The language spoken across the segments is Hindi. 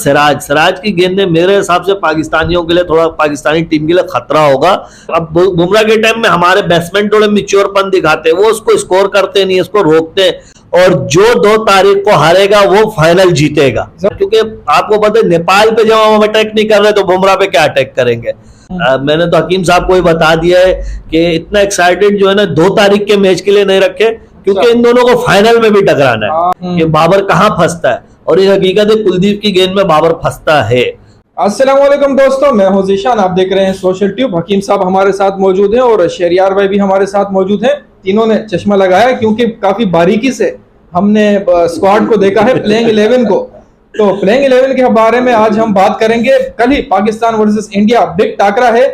सिराज, सिराज की गेंदें मेरे हिसाब से पाकिस्तानियों के लिए, थोड़ा पाकिस्तानी टीम के लिए खतरा होगा। अब बुमराह के टाइम में हमारे बैट्समैन थोड़े मिच्योरपन दिखाते हैं, वो उसको स्कोर करते नहीं, उसको रोकते हैं, और जो 2 तारीख को हारेगा वो फाइनल जीतेगा। क्योंकि आपको पता है नेपाल पे जब हम अटैक नहीं कर रहे तो बुमराह पे क्या अटैक करेंगे। मैंने तो हकीम साहब को ही बता दिया है कि इतना एक्साइटेड जो है ना 2 तारीख के मैच के लिए नहीं रखे, क्योंकि इन दोनों को फाइनल में भी टकराना है कि बाबर कहां फंसता है, और ये हकीकत है कुलदीप की गेंद में बाबर फंसता है। अस्सलाम वालेकुम दोस्तों, मैं हूं ज़ीशान, आप देख रहे हैं सोशल ट्यूब। हकीम साहब हमारे साथ मौजूद हैं और शहरियार भाई भी हमारे साथ मौजूद हैं। तीनों ने चश्मा लगाया क्योंकि काफी बारीकी से हमने स्क्वाड को देखा है, प्लेइंग 11 को। तो प्लेइंग 11 के बारे में आज हम बात करेंगे। कल ही पाकिस्तान वर्सेस इंडिया बिग टाकरा है,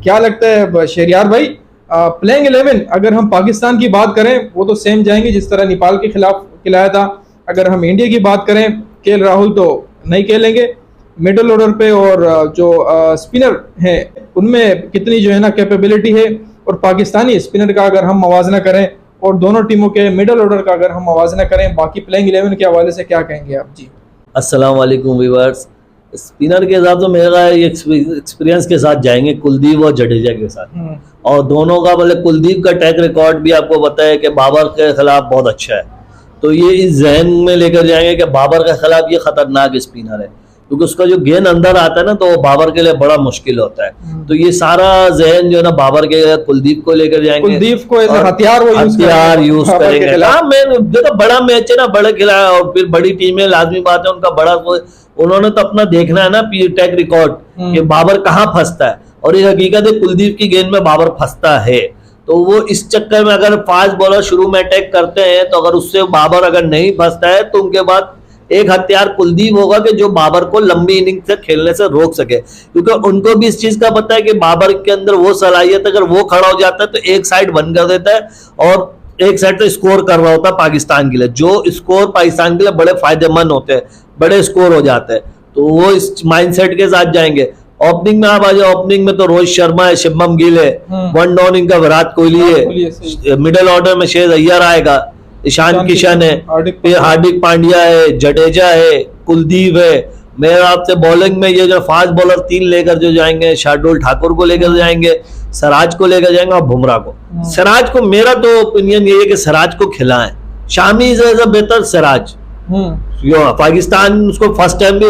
क्या लगता है शहरियार भाई? प्लेइंग 11 अगर हम पाकिस्तान की बात करें वो तो सेम जाएंगे जिस तरह नेपाल के खिलाफ खिलाया था। अगर हम इंडिया की बात करें, केएल राहुल तो नहीं खेलेंगे मिडिल ऑर्डर पे, और जो स्पिनर हैं उनमें कितनी जो है ना कैपेबिलिटी है, और पाकिस्तानी स्पिनर का अगर हम मवाजना करें और दोनों टीमों के मिडिल ऑर्डर का अगर हम मवाजना करें, बाकी प्लेइंग 11 के हवाले से क्या कहेंगे आप? जी अस्सलाम वालेकुम व्यूअर्स। स्पिनर के साथ तो मेरा एक्सपीरियंस के साथ जाएंगे कुलदीप और जडेजा के साथ, और दोनों का मतलब कुलदीप का ट्रैक रिकॉर्ड भी आपको पता है कि बाबर के खिलाफ बहुत अच्छा है, तो ये इस जहन में लेकर जाएंगे कि बाबर के खिलाफ ये खतरनाक स्पिनर है, क्योंकि उसका जो गेंद अंदर आता है ना तो वो बाबर के लिए बड़ा मुश्किल होता है। तो ये सारा जहन जो है ना बाबर के कुलदीप को लेकर जाएंगे, कुलदीप को एज हथियार यूज करेंगे। हाँ, मैं देखो बड़ा मैच है ना, बड़े खिलाया और फिर बड़ी टीमें, लाजमी बात है उनका बड़ा, उन्होंने तो अपना देखना है ना ट्रैक रिकॉर्ड कि बाबर कहाँ फंसता है, और ये हकीकत है कुलदीप की गेंद में बाबर फंसता है। तो वो इस चक्कर में अगर फास्ट बॉलर शुरू में अटैक करते हैं तो अगर उससे बाबर अगर नहीं फंसता है तो उनके बाद एक हथियार कुलदीप होगा कि जो बाबर को लंबी इनिंग से खेलने से रोक सके, क्योंकि उनको भी इस चीज का पता है कि बाबर के अंदर वो सलाहियत, अगर वो खड़ा हो जाता है तो एक साइड बंद कर देता है और एक साइड से स्कोर कर रहा होता है पाकिस्तान के लिए, जो स्कोर पाकिस्तान के लिए बड़े फायदेमंद होते हैं, बड़े स्कोर हो जाते हैं। तो वो इस माइंडसेट के साथ जाएंगे। ओपनिंग में आप आ जाओ, ओपनिंग में तो रोहित शर्मा है, शुभमन गिल है, वन डाउन इनका विराट कोहली है, मिडिल ऑर्डर में शेर अय्यर आएगा, ईशान किशन है, फिर हार्दिक पांड्या है, जडेजा है, कुलदीप है। मेरे आपसे बॉलिंग में ये जो फास्ट बॉलर 3 लेकर जो जाएंगे, शार्दुल ठाकुर को लेकर जाएंगे, सिराज को लेकर जाएंगे और बुमराह को। सिराज को मेरा तो ओपिनियन ये है कि सिराज को खिलाएं, शामी से बेहतर सिराज। पाकिस्तान उसको फर्स्ट टाइम भी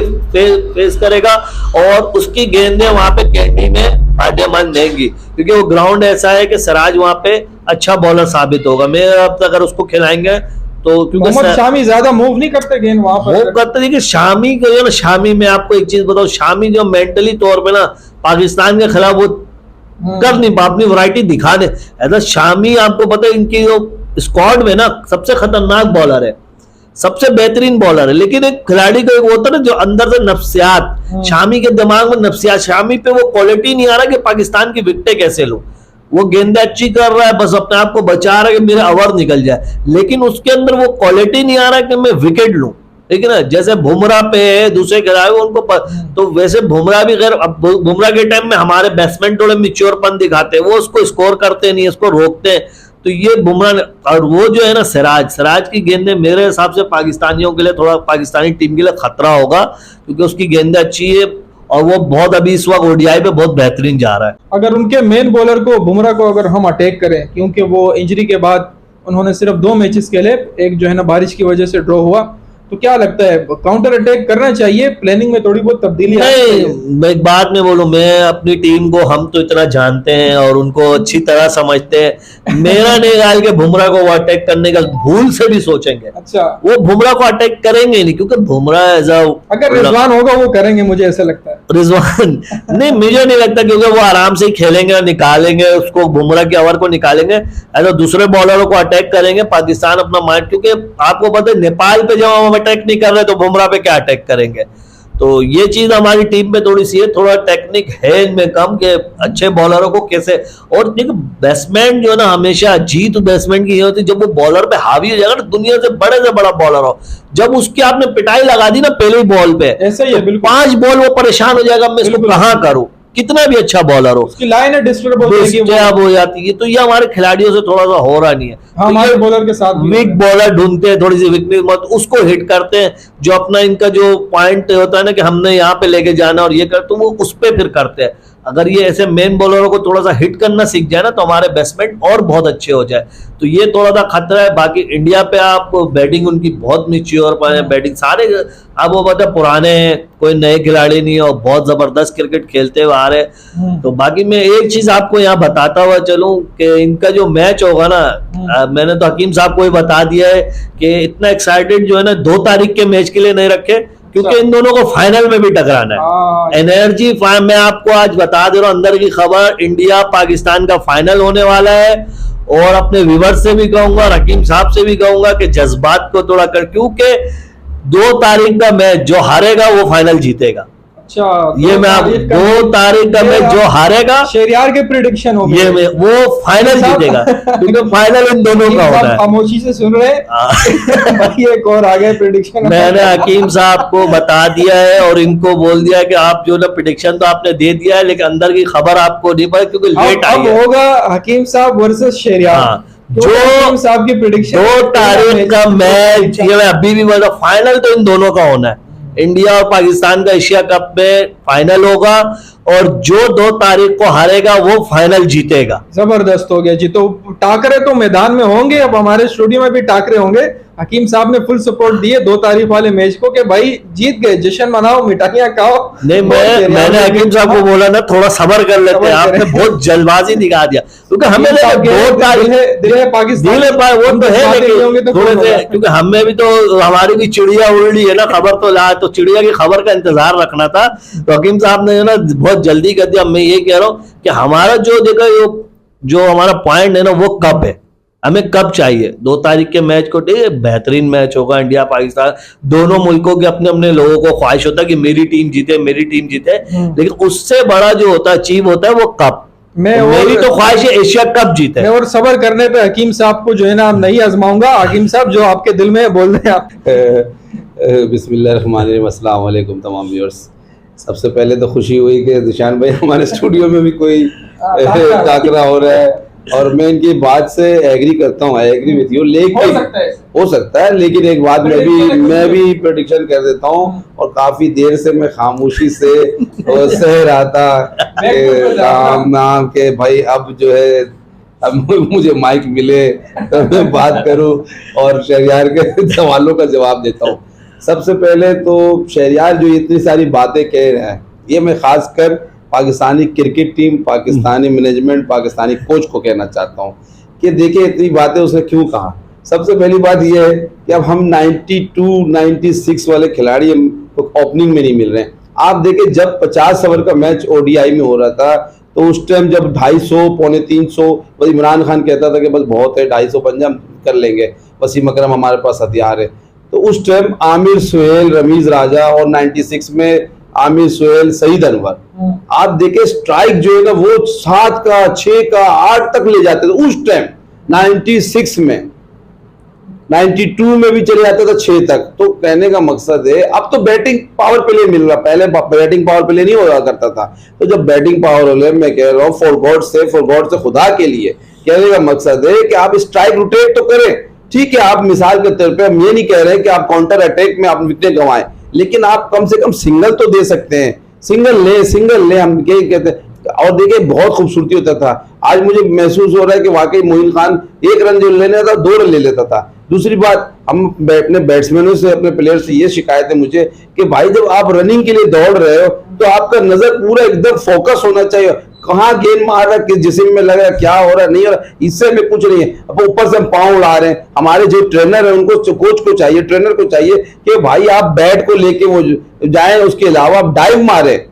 फेस करेगा और उसकी गेंदें वहां पे कैंडी में फायदेमंद देंगी, क्योंकि वो ग्राउंड ऐसा है कि सिराज वहां पे अच्छा बॉलर साबित होगा। मेरे अब तक अगर उसको खिलाएंगे तो, क्योंकि शामी ज्यादा मूव नहीं करते गेंद वहां पर, मूव करते नहीं कि शामी को जो ना, शामी में आपको एक चीज बताओ, शामी जो मेंटली तौर पे ना पाकिस्तान के खिलाफ वो कर नहीं, अपनी वैरायटी दिखा दे। ऐसा शामी आपको पता है इनकी जो स्क्वाड में ना सबसे खतरनाक बॉलर है, सबसे बेहतरीन बॉलर है, लेकिन एक खिलाड़ी को एक होता है ना जो अंदर से नफ्सियात, शामी के दिमाग में नफ्सियात, शामी पे वो क्वालिटी नहीं आ रहा कि पाकिस्तान की विकेटें कैसे लूं। वो गेंदें अच्छी कर रहा है, बस अपने आप को बचा रहा है कि मेरा ओवर निकल जाए, लेकिन उसके अंदर वो क्वालिटी नहीं आ रहा कि मैं विकेट लूं, ठीक है ना। जैसे बुमराह पे है, दूसरे खिलाड़ी उनको तो वैसे बुमराह भी खैर, अब बुमराह के टाइम में हमारे बैट्समैन थोड़े मिच्योरपन दिखाते हैं, वो उसको स्कोर करते नहीं, उसको रोकते हैं। तो ये बुमराह और वो जो है ना सिराज की गेंदें मेरे हिसाब से पाकिस्तानियों के लिए, थोड़ा पाकिस्तानी टीम के लिए खतरा होगा, क्योंकि उसकी गेंदें अच्छी है और वो बहुत अभी इस वक्त ओडीआई पे बहुत बेहतरीन जा रहा है। अगर उनके मेन बॉलर को बुमराह को अगर हम अटैक करें, क्योंकि वो इंजरी के बाद उन्होंने सिर्फ 2 मैचेस खेले, एक जो है ना बारिश की वजह से ड्रॉ हुआ, तो क्या लगता है काउंटर अटैक करना चाहिए? प्लानिंग में थोड़ी बहुत तब्दीली मैं एक बात में बोलूं, मैं अपनी टीम को हम तो इतना जानते हैं और उनको अच्छी तरह समझते हैं, मेरा नहीं ख्याल कि बुमराह को वो अटैक करने का भूल से भी सोचेंगे। अच्छा, वो बुमराह को अटैक करेंगे नहीं, क्योंकि बुमराह अगर रिजवान होगा वो करेंगे, मुझे ऐसा लगता है। रिजवान नहीं, मुझे नहीं लगता, क्योंकि वो आराम से ही खेलेंगे, निकालेंगे उसको, बुमराह के ओवर को निकालेंगे, ऐसा दूसरे बॉलरों को अटैक करेंगे पाकिस्तान अपना माइंड, क्योंकि आपको पता है नेपाल पे जब हम अटैक नहीं कर रहे तो बुमराह पे क्या अटैक करेंगे। तो ये चीज हमारी टीम में थोड़ी सी है, थोड़ा टेक्निक है इनमें कम के अच्छे बॉलरों को कैसे, और देखो बैट्समैन जो है ना हमेशा जीत बैट्समैन की ये होती है जब वो बॉलर पे हावी हो जाएगा ना, दुनिया से बड़ा बॉलर हो, जब उसकी आपने पिटाई लगा दी ना पहले बॉल पे, ऐसा ही है, बिल्कुल 5 बॉल वो परेशान हो जाएगा, मैं इसको कहाँ करूं, कितना भी अच्छा बॉलर हो, उसकी लाइन है डिस्टर्ब डिस्टर्ब हो जाती है। तो ये हमारे खिलाड़ियों से थोड़ा सा हो रहा नहीं है। हमारे बॉलर के साथ वीक बॉलर ढूंढते हैं, थोड़ी सी वीकनेस मत उसको हिट करते हैं, जो अपना इनका जो पॉइंट होता है ना कि हमने यहाँ पे लेके जाना और ये कर, तो वो उस पे फिर करते हैं। अगर ये ऐसे मेन बॉलरों को थोड़ा सा हिट करना सीख जाए ना तो हमारे बैट्समैन और बहुत अच्छे हो जाए। तो ये थोड़ा सा खतरा है। बाकी इंडिया पे आप बैटिंग उनकी बहुत मैच्योर बैटिंग सारे, अब वो बता पुराने कोई नए खिलाड़ी नहीं है और बहुत जबरदस्त क्रिकेट खेलते हुए आ रहे। तो बाकी मैं एक चीज आपको यहाँ बताता हुआ चलूं कि इनका जो मैच होगा ना, मैंने तो हकीम साहब को ही बता दिया है कि इतना एक्साइटेड जो है ना 2 तारीख के मैच के लिए नहीं रखे, क्योंकि इन दोनों को फाइनल में भी टकराना है। एनर्जी मैं आपको आज बता दे रहा हूं अंदर की खबर, इंडिया पाकिस्तान का फाइनल होने वाला है। और अपने व्यूअर्स से भी कहूंगा, हकीम साहब से भी कहूंगा कि जज्बात को थोड़ा कर, क्योंकि 2 तारीख का मैच जो हारेगा वो फाइनल जीतेगा। अच्छा, ये मैं आप 2 तारीख का मैच जो हारेगा, शेरियार के प्रिडिक्शन हो ये वो फाइनल जीतेगा, क्योंकि फाइनल इन दोनों का होना है। खामोशी से सुन रहे हैं। एक और आ गए प्रिडिक्शन। मैंने हकीम साहब को बता दिया है और इनको बोल दिया कि आप जो ना प्रिडिक्शन तो आपने दे दिया है, लेकिन अंदर की खबर आपको नहीं पता क्योंकि लेट आई है। होगा हकीम साहब वर्सेस शेरियार, जो साहब की प्रिडिक्शन 2 तारीख का मैच, ये मैं अभी भी बोल रहा हूं, फाइनल तो इन दोनों का होना है। इंडिया और पाकिस्तान का एशिया कप में फाइनल होगा और जो 2 तारीख को हारेगा वो फाइनल जीतेगा। जबरदस्त हो गया जी। तो टाकरे तो मैदान में होंगे, अब हमारे स्टूडियो में भी टाकरे होंगे। हकीम साहब ने फुल सपोर्ट दिए 2 तारीख वाले मैच को कि भाई जीत गए, जश्न मनाओ, मिठाइयां खाओ। नहीं, मैंने हकीम साहब को बोला ना थोड़ा सब्र कर लेते हैं, आपने बहुत जल्दबाजी दिखा दिया, क्योंकि हमें 2 तारीख दिल है पाकिस्तान वो तो है, लेकिन थोड़े से क्योंकि हमें भी तो हमारी भी चिड़िया उड़ रही है ना, खबर तो ला, तो चिड़िया की खबर का इंतजार रखना था। तो हकीम साहब ने ना बहुत जल्दी कर दिया। मैं ये कह रहा हूँ कि हमारा जो देखो जो हमारा पॉइंट है ना वो कप है, हमें कब चाहिए 2 तारीख के मैच को। ठीक है, बेहतरीन मैच होगा, इंडिया पाकिस्तान दोनों मुल्कों के अपने अपने लोगों को ख्वाहिश होता है कि मेरी टीम जीते, मेरी टीम जीते, लेकिन उससे बड़ा जो होता है अचीव होता है वो कप। मेरी तो ख्वाहिश है एशिया कप जीते। मैं और सबर करने पे हकीम साहब को जो है ना नहीं आजमाऊंगा। हकीम साहब जो आपके दिल में बोल रहे हैं आप। बिस्मिल्लाहिर्रहमानिर्रहीम, अस्सलाम वालेकुम तमाम व्यूअर्स। सबसे पहले तो खुशी हुई कि दिशान भाई हमारे स्टूडियो में भी कोई टाकरा हो रहा है, और मैं इनकी बात से एग्री करता हूँ, आई एग्री विद यू। लेकिन हो सकता है, लेकिन एक बात मैं भी प्रेडिक्शन कर देता हूँ, और काफी देर से मैं खामोशी से सह रहा था नाम के भाई अब जो है अब मुझे माइक मिले तो मैं बात करूं और शहरियार के सवालों का जवाब देता हूँ। सबसे पहले तो शहरियार जो इतनी सारी बातें कह रहे हैं, ये मैं खासकर Pakistani cricket team, Pakistani management, Pakistani coach को कहना चाहता हूँ कि देखिए इतनी बातें उसने क्यों कहा। सबसे पहली बात यह है कि अब हम 92, 96 वाले खिलाड़ी ओपनिंग में नहीं मिल रहे हैं। आप देखिए जब 50 ओवर का मैच ओडीआई में हो रहा था तो उस टाइम जब 250, पौने 300, बस इमरान खान कहता था कि बस बहुत है 250 पंजा कर लेंगे, वसीम अकरम हमारे पास हथियार है। तो उस टाइम आमिर सुहेल, रमीज राजा और 96 में आमिर सुहेल, सईद अनवर, आप देखे स्ट्राइक जो है ना वो 7 का, 6 का, 8 तक ले जाते थे उस टाइम 96 में। 92 में भी चले जाता था 6 तक। तो कहने का मकसद है अब तो बैटिंग पावर प्ले मिल रहा, पहले बैटिंग पावर प्ले नहीं हुआ करता था। तो जब बैटिंग पावर प्ले, मैं कह रहा हूँ फॉर गॉड से खुदा के लिए, कहने का मकसद है कि आप स्ट्राइक रोटेट तो करें। ठीक है, आप मिसाल के तौर पे हम ये नहीं कह रहे कि आप काउंटर अटैक में आप विकेट गंवाएं, लेकिन आप कम से कम सिंगल तो दे सकते हैं। सिंगल ले हम कहते हैं। और देखिए बहुत खूबसूरती होता था। आज मुझे महसूस हो रहा है कि वाकई मोइन खान 1 रन जो लेना था 2 रन ले लेता था। दूसरी बात, हम अपने बैट्समैनों से, अपने प्लेयर से ये शिकायत है मुझे कि भाई जब आप रनिंग के लिए दौड़ रहे हो तो आपका नजर पूरा एकदम फोकस होना चाहिए, कहाँ गेंद मार रहा है, किस जिस्म में लग रहा है, क्या हो रहा है, नहीं हो रहा, इससे में कुछ नहीं है। अब ऊपर से हम पाँव उड़ा रहे हैं। हमारे जो ट्रेनर है उनको, कोच को चाहिए, ट्रेनर को चाहिए कि भाई आप बैट को लेके वो जाए, उसके अलावा आप डाइव मारे।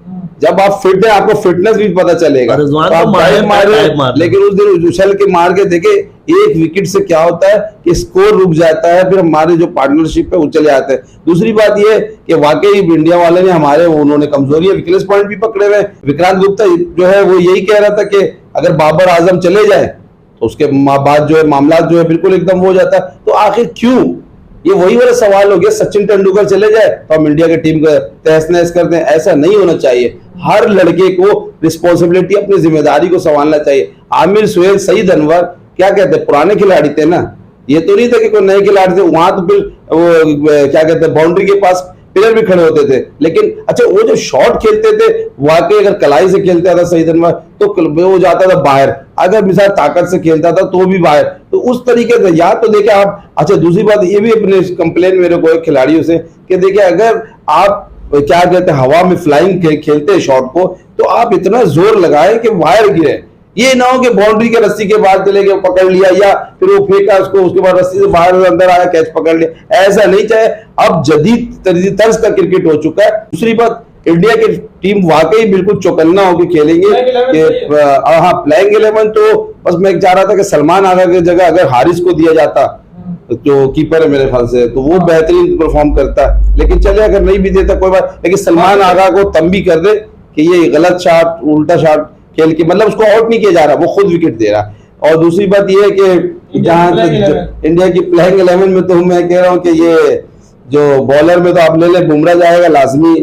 जब आप फिट है आपको फिटनेस भी पता चलेगा। तो आप डाइव मारे, लेकिन उस दिन उछल के मार के देखे 1 विकेट से क्या होता है कि स्कोर रुक जाता है, फिर हमारे जो पार्टनरशिप है वो चले जाते हैं। दूसरी बात ये कि वाकई इंडिया वाले ने हमारे उन्होंने कमजोरी है, वीकनेस पॉइंट भी पकड़े हुए। विक्रांत गुप्ता जो है वो यही कह रहा था कि अगर बाबर आजम चले जाए तो उसके बाद जो है मामला जो है बिल्कुल एकदम हो जाता है। तो आखिर क्यों, ये वही वाला सवाल हो गया, सचिन तेंदुलकर चले जाए तो हम इंडिया की टीम को तहस नहस कर दें, ऐसा नहीं होना चाहिए। हर लड़के को रिस्पॉन्सिबिलिटी, अपनी जिम्मेदारी को संभालना चाहिए। आमिर, सुहेल, सईद, अनवर क्या कहते हैं, पुराने खिलाड़ी थे ना, ये तो नहीं था कि कोई नए खिलाड़ी थे। वहां तो फिर वो क्या कहते हैं, बाउंड्री के पास प्लेयर भी खड़े होते थे, लेकिन अच्छा वो जो शॉट खेलते थे वाकई, अगर कलाई से खेलता था सईद अनवर तो वो जाता था बाहर, अगर मिसाल ताकत से खेलता था तो भी बाहर। तो उस तरीके से या तो देखिए आप, अच्छा दूसरी बात ये भी अपने कंप्लेन मेरे को खिलाड़ियों से कि देखिए अगर आप क्या कहते हैं हवा में फ्लाइंग खेलते हैं शॉट को, तो आप इतना जोर लगाएं कि वायर गिरे, ये ना हो कि बाउंड्री के रस्सी के बाद चले गए पकड़ लिया, या फिर वो फेंका उसको, उसके बाद रस्सी से बाहर अंदर आया कैच पकड़ लिया, ऐसा नहीं। चाहे अब जदीद तर्ज का क्रिकेट हो चुका है। दूसरी बात, इंडिया की टीम वाकई बिल्कुल चौकन्ना होकर खेलेंगे कि हाँ प्लेइंग 11 तो बस मैं चाह रहा था कि सलमान आगा की जगह अगर हारिस को दिया जाता, जो कीपर है मेरे ख्याल से, तो वो बेहतरीन परफॉर्म करता, लेकिन चले अगर नहीं भी देता कोई बात, लेकिन सलमान आगा को तंबी कर दे कि ये गलत शॉट, उल्टा शॉट खेल के, मतलब उसको आउट नहीं किया जा रहा, वो खुद विकेट दे रहा। और दूसरी बात ये है कि जहां इंडिया की प्लेइंग 11 में तो मैं कह रहा हूँ कि ये जो बॉलर में तो आप ले ले, बुमराह जाएगा लाजमी,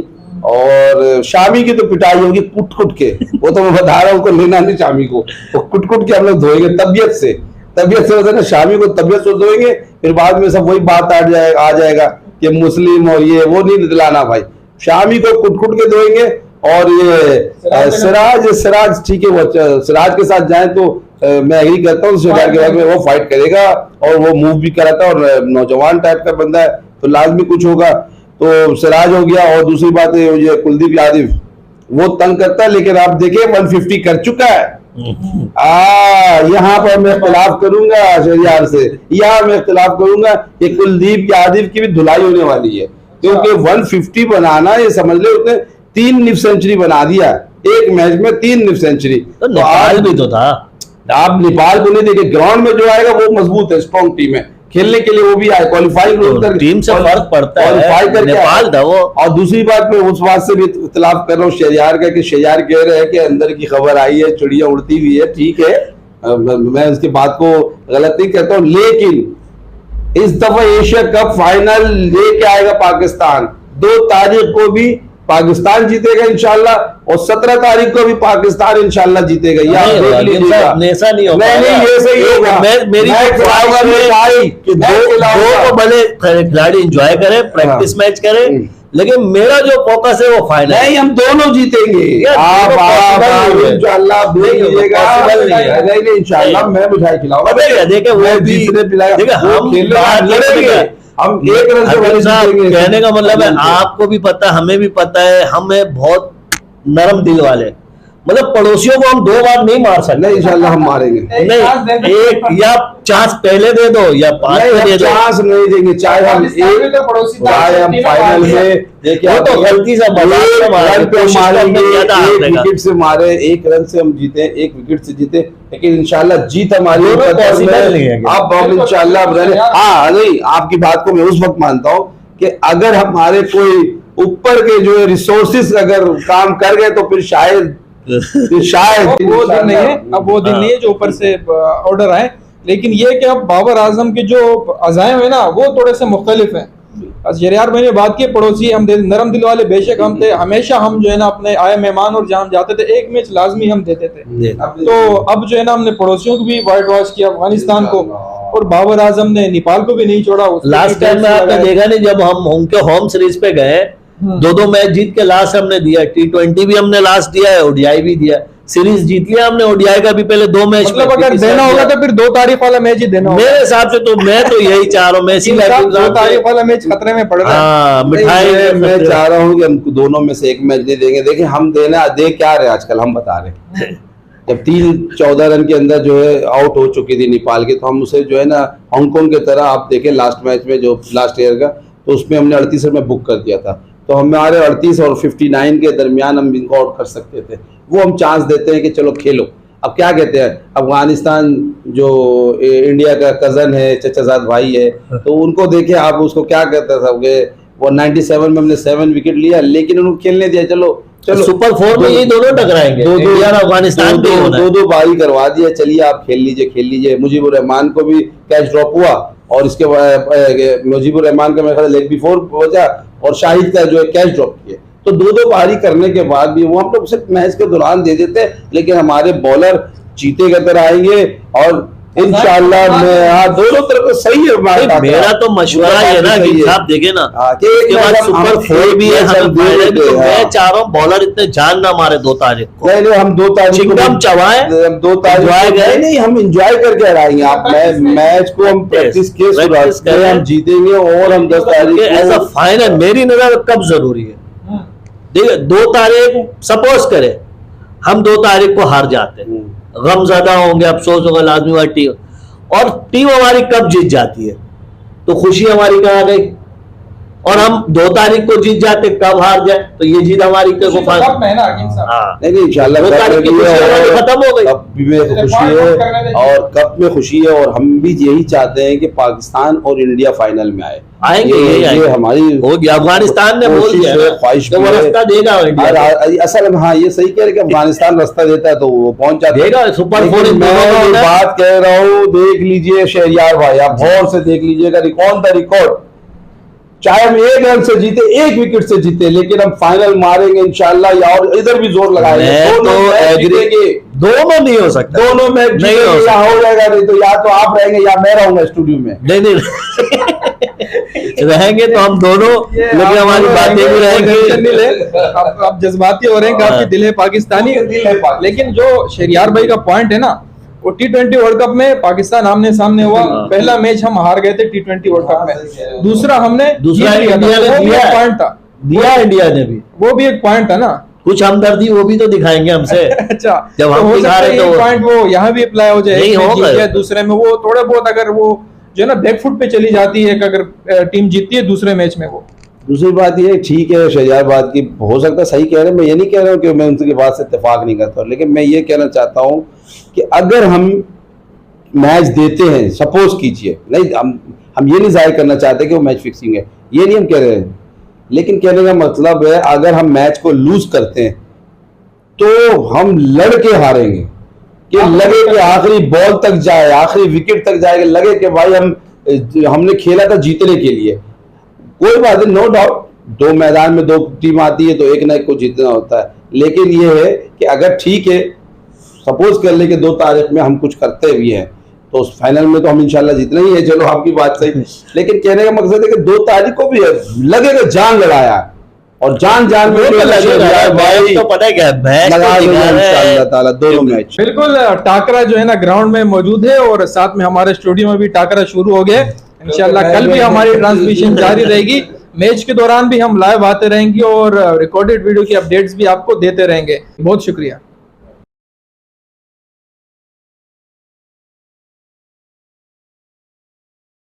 और शामी की तो पिटाई होगी कुट कुट के, वो तो मैं बता रहा हूँ, उसको लेना नहीं शामी को, वो कुट कुट के हम लोग धोएंगे तबियत से होता है ना, शामी को तबियत से धोएंगे, फिर बाद में सब वही बात आ जाएगा कि मुस्लिम और ये वो नहीं दिलाना भाई, शामी को कुट कुट के धोएंगे। और ये सिराज ठीक है, वो सिराज के साथ जाए तो मैं एग्री करता हूँ, सिराज के बाद में वो फाइट करेगा और वो मूव भी कराता है, और नौजवान टाइप का बंदा है तो लाजमी कुछ होगा। तो सिराज हो गया, और दूसरी बात है ये कुलदीप यादव, वो तंग करता है, लेकिन आप देखिए 150 कर चुका है। यहाँ पर मैं इख्तिलाफ करूंगा शहरियार से, यहाँ मैं इख्तिलाफ करूंगा कि कुलदीप यादव की भी धुलाई होने वाली है, क्योंकि 150 बनाना, ये समझ ले उसने 3 निफ सेंचुरी बना दिया एक मैच में, 3 निफ सेंचुरी। तो नेपाल भी तो था, आप नेपाल को नहीं देखे, ग्राउंड में जो आएगा वो मजबूत है, स्ट्रॉन्ग टीम है, खेलने के लिए वो भी आए, क्वालिफाइंग टीम से फर्क पड़ता है, नेपाल था वो। और दूसरी बात मैं उस बात से भी इख्तिलाफ कर रहा हूँ शहरियार का, कि शहरियार कह रहे हैं कि अंदर की खबर आई है, चिड़िया उड़ती हुई है, ठीक है, मैं उसकी बात को गलत नहीं कहता हूँ, लेकिन इस दफा एशिया कप फाइनल लेके आएगा पाकिस्तान। 2 तारीख को भी पाकिस्तान जीतेगा इंशाल्लाह, और 17 तारीख को भी पाकिस्तान इंशाल्लाह जीतेगा। या ऐसा नहीं होगा, ये सही होगा। मेरी दो को भले खिलाड़ी एंजॉय करे, प्रैक्टिस मैच करे, लेकिन मेरा जो फोकस है वो फाइनल। नहीं, हम दोनों जीतेंगे, आप इंशाल्लाह नहीं, इंशाल्लाह मैं मिठाई खिलाऊंगा, देखिए वो जीतने पिलाएगा, हम लड़ेंगे, हम एक रन से कहने का मतलब है आपको भी पता, हमें भी पता है, हमें बहुत नरम दिल वाले, मतलब पड़ोसियों को हम 2 बार नहीं मार सकते। नहीं, इंशाल्लाह हम मारेंगे। नहीं, एक या चांस पहले दे दो या 5 में दे दो, चांस नहीं देंगे, चाहे हम फाइनल में देखिए, वो तो गलती से विकेट से मारे, 1 रन से हम जीते, 1 विकेट से जीते, लेकिन इंशाल्लाह जीत हमारी पॉसिबल नहीं है। आप इंशाल्लाह, हाँ नहीं, आपकी बात को मैं उस वक्त मानता हूँ कि अगर हमारे कोई ऊपर के जो रिसोर्सेस अगर काम कर गए तो फिर शायद वो दिन नहीं है, अब वो दिन नहीं है जो ऊपर से ऑर्डर आए, लेकिन ये कि अब बाबर आजम के जो अज़ाइम है ना वो थोड़े से मुख्तलिफ हैं। शहरियार भाई ने बात की पड़ोसी, हम नरम दिल वाले बेशक हम थे, हमेशा हम जो है ना अपने आए मेहमान और जहाँ जाते थे 1 मैच लाजमी हम देते थे। तो अब जो है ना हमने पड़ोसियों को भी वाइट वॉश किया, अफगानिस्तान को, और बाबर आजम ने नेपाल को भी नहीं छोड़ा। लास्ट टाइम में आपने देखा नहीं, जब हम उनके होम सीरीज पे गए 2-2 मैच जीत के लास्ट हमने दिया, T20 भी हमने लास्ट दिया है, ओडीआई भी दिया, सीरीज जीत लिया हमने, ओडीआई का भी पहले 2 मैच, मतलब अगर देना होगा तो फिर 2 तारीख वाला मैच ही देना होगा मेरे हिसाब से। तो मैं तो यही चाह रहा हूँ, मैं 2 तारीख वाला मैच खतरे में पड़ रहा है। मिठाई मैं चाह रहा हूँ कि हम दोनों में से 1 मैच नहीं देंगे। देखिए हम दे क्या रहे आजकल, हम बता रहे जब 3-14 रन के अंदर जो है आउट हो चुकी थी नेपाल की, तो हम उसे जो है ना हांगकांग की तरह, आप देखें लास्ट मैच में जो लास्ट ईयर का, तो उसमें हमने 38 रन में बुक कर दिया था, तो हमारे 38 और 59 के दरमियान हम इनको आउट कर सकते थे। वो हम चांस देते हैं कि चलो खेलो। अब क्या कहते हैं, अफगानिस्तान जो इंडिया का कजन है, चचाजाद भाई है, तो उनको देखे आप, उसको क्या कहते थे, वो 97 में हमने 7 विकेट लिया, लेकिन उनको खेलने दिया, चलो सुपर 4 में ये दोनों टकराएंगे, इंडिया और अफगानिस्तान भी होना है। 2-2 बारी करवा दिया, चलिए आप खेल लीजिए। मुजीबुर रहमान को भी कैच ड्रॉप हुआ, और इसके बाद मुजीबुर रहमान का मेरे ख्याल लेग बिफोर पहुंचा, और शाहिद का जो है कैच ड्रॉप किया। तो 2-2 पारी करने के बाद भी वो हम लोग सिर्फ मैच के दौरान दे देते हैं, लेकिन हमारे बॉलर जीते के तरह आएंगे और इंशाल्लाह मैं दोनों तरफ सही है। मेरा तो मशवरा ये ना कि आप देखे ना के बाद सुपर 4 भी है, हमें फाइनल भी, तो मैं चाह रहा हूँ बॉलर इतने जान ना मारे 2 तारीख को। नहीं हम 2 तारीख को चिंगम चबाए, 2 तारीख नहीं हम एंजॉय करके हराएंगे। आप मैच को हम प्रैक्टिस के शुरुआत में हम जीतेंगे और हम 10 तारीख ऐसा फाइनल मेरी नजर कब जरूरी है। देखिए 2 तारीख सपोज करे हम 2 तारीख को हार जाते हैं, गमज़दा होंगे, अफसोस होगा लाजमी बात। टीम और टीम हमारी कब जीत जाती है तो खुशी हमारी कहाँ गई, और हम 2 तारीख को जीत जाते कब हार जाए तो ये जीत हमारी नहीं इंशाल्लाह 2 तारीख की खुशी खत्म हो गई। कप में खुशी है और कप में खुशी है, और हम भी यही चाहते हैं कि पाकिस्तान और इंडिया फाइनल में आएंगे। ये हमारी हो गया, अफगानिस्तान ने बोल दिया ख्वाहिश तो वो रास्ता देगा इंडिया। असल में हाँ ये सही कह रहे कि अफगानिस्तान रास्ता देता है तो वो पहुंच जाता है सुपर 4। मैं बात कह रहा हूँ, देख लीजिए शहरियार भाई, आप गौर से देख लीजिएगा ऑन द रिकॉर्ड, चाहे हम 1 रन से जीते, 1 विकेट से जीते, लेकिन हम फाइनल मारेंगे इंशाल्लाह, या और इधर भी जोर लगाएंगे। दोनों नहीं हो सकता, दोनों मैच नहीं हो जाएगा, नहीं तो या तो आप रहेंगे या मैं रहूंगा स्टूडियो में। नहीं रहेंगे तो हम दोनों, लेकिन हमारी बातें भी रहेंगी। आप जज्बाती हो रहे हैं, काफी दिल है पाकिस्तानी। लेकिन जो शहरियार भाई का पॉइंट है ना, वो T20 वर्ल्ड कप में पाकिस्तान आमने सामने हुआ। पहला मैच हम हार गए थे T20 वर्ल्ड कप में, दूसरा हमने इंडिया ने दिया पॉइंट था, दिया इंडिया ने भी, वो भी एक पॉइंट था ना, कुछ हमदर्दी वो भी तो दिखाएंगे हमसे। अच्छा, जब हम दिखा रहे तो पॉइंट वो यहाँ भी अप्लाई हो जाए, नहीं होगा दूसरे में वो थोड़े बहुत अगर वो जो है ना बैकफुट पे चली जाती है, अगर टीम जीतती है दूसरे मैच में। वो दूसरी बात ये ठीक है, शहजाद बात की हो सकता है सही कह रहे हैं, मैं ये नहीं कह रहा हूँ कि मैं उनकी बात से इत्तेफाक नहीं करता, लेकिन मैं ये कहना चाहता हूँ कि अगर हम मैच देते हैं, सपोज कीजिए, नहीं हम ये नहीं जाहिर करना चाहते कि वो मैच फिक्सिंग है, ये नहीं हम कह रहे हैं, लेकिन कहने का मतलब है अगर हम मैच को लूज करते हैं तो हम लड़के हारेंगे, कि लगे कि आखिरी बॉल तक जाए, आखिरी विकेट तक जाए, लगे कि भाई हमने खेला था जीतने के लिए। कोई बात नहीं, नो डाउट, 2 मैदान में 2 टीम आती है तो एक ना एक को जीतना होता है, लेकिन ये है कि अगर ठीक है सपोज कर ले कि 2 तारीख में हम कुछ करते भी हैं तो उस फाइनल में तो हम इंशाल्लाह जीतना ही है। चलो आपकी बात सही, लेकिन कहने का मकसद है कि 2 तारीख को भी लगेगा जान लड़ाया, और जान में भाई तो पता है क्या इंशाल्लाह दोनों मैच। बिल्कुल, टाकरा जो है ना ग्राउंड में मौजूद है, और साथ में हमारे स्टूडियो में भी टाकरा शुरू हो गया। इंशाल्लाह कल भी हमारी ट्रांसमिशन जारी रहेगी, मैच के दौरान भी हम लाइव आते रहेंगे और रिकॉर्डेड वीडियो की अपडेट्स भी आपको देते रहेंगे। बहुत शुक्रिया।